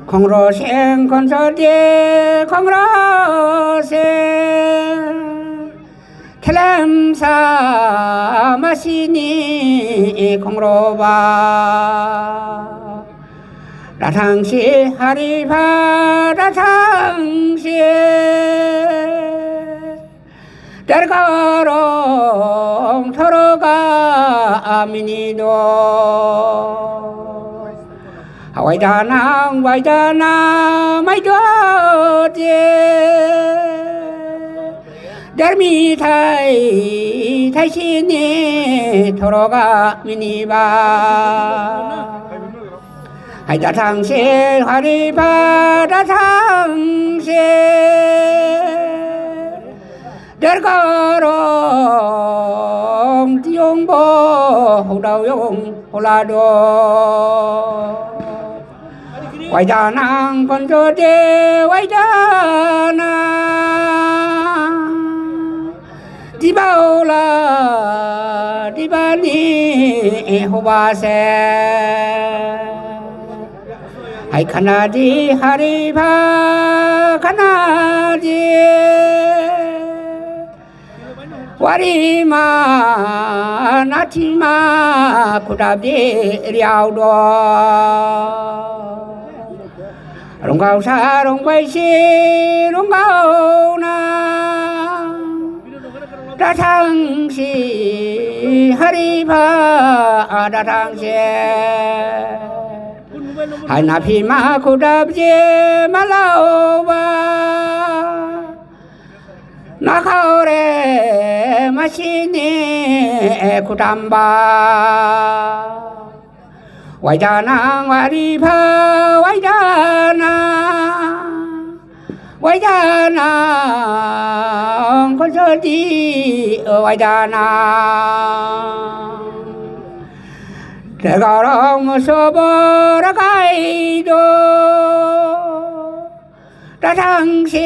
공로생 건설대 공로생 텔람사 마시니 공로바 라탕시 하리파 라탕시 달가롱 터로가 아미니도 와이다나 와이다나 마이도제 달미 타이 타이시니 터로가 미니바 하이다탕시 하리파 라탕시 달가롱 띠용보 호라용 호라도 와이다낭 건조대 와이다나 디바올라 디바니 호바세 하이 카나디 하리바 카나디 와리마 나티마 쿠다비 리아우도 롱가우사 롱바이시 롱가우나 다탕시 하리바 다탕시 하나피마 쿠다비 말라오바 나카오레 마시니 쿠담바 와이다나 와리파 와이다나 와이다나 건설디 와이다나 대가랑 무서보라 가이도 다탕시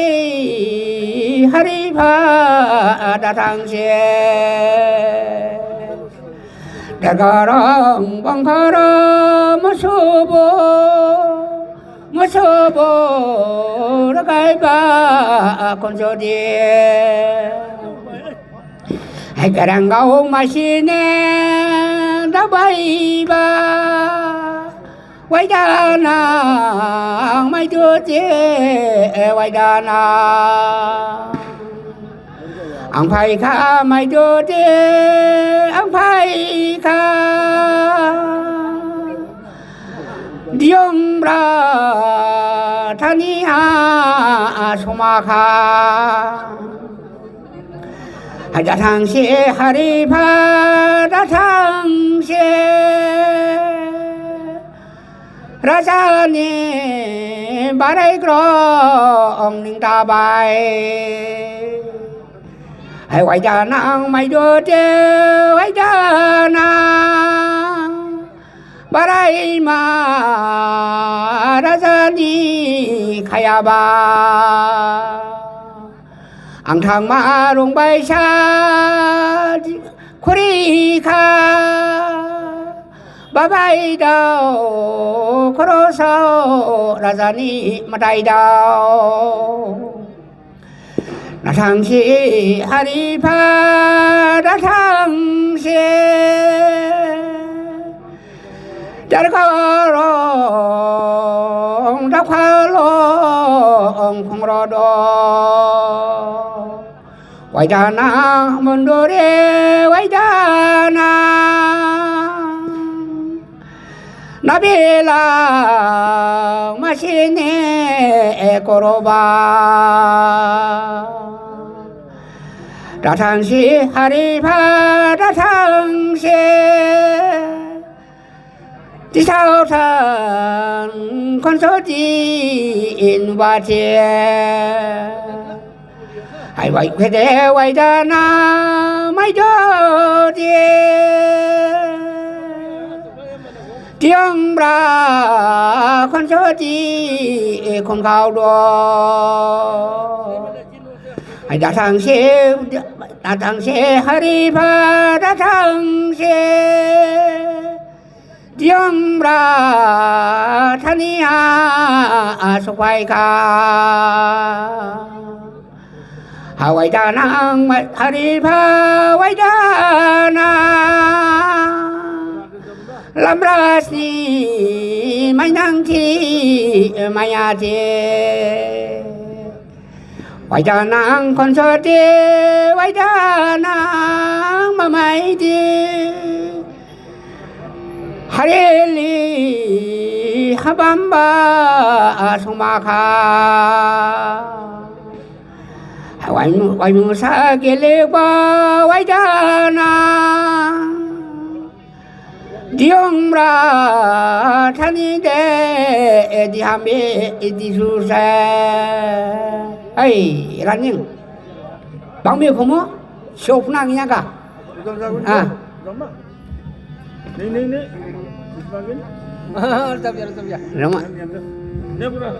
하리파 다탕시 대가랑 방가라 무서보 라가이바 건조디 해가랑가오 마시네 다바이바 와이다나 마이도제 와이다나 앙파이카 마이도제 앙파이카 디용브라 타니하 소마카 하자탕시 하리파 다탕시 라자니 바라이그롱 닝다바이 hay 와이다나 마이도데 와이다나 바라이마 라자니 카야바 앙탕마 롱바이샤 코리카 바바이다오 코로사오 라자니 마다이다오 나탕시 하리파 나탕시 달가롱 다활롱 콩로도 와이다나 문도레 와이다나 나빌라 마시네 에코로바 다탕시 하리파 다탕시 지사오탄 건소지 인바티에 하이 와이 회대 와이다나 마이도디에 디영브라 건소지 콘가우도 하이 다탕시 하리파 다탕시 디영브라 thania sukai ka hawai danang hari pha wai dana lam rasi mai nang thi mai a thi wai danang con sơ ti wai danang ma mai ti 하렐리 하밤바 소마카 와이무사 겔레바 와이다나 디옹브라 타니데 에디하메 에디수세 아이 라닝 방미 고모 쇼프나기냐가 아 Ini. Sebagian. Tetap ya. Lama. Ini berapa?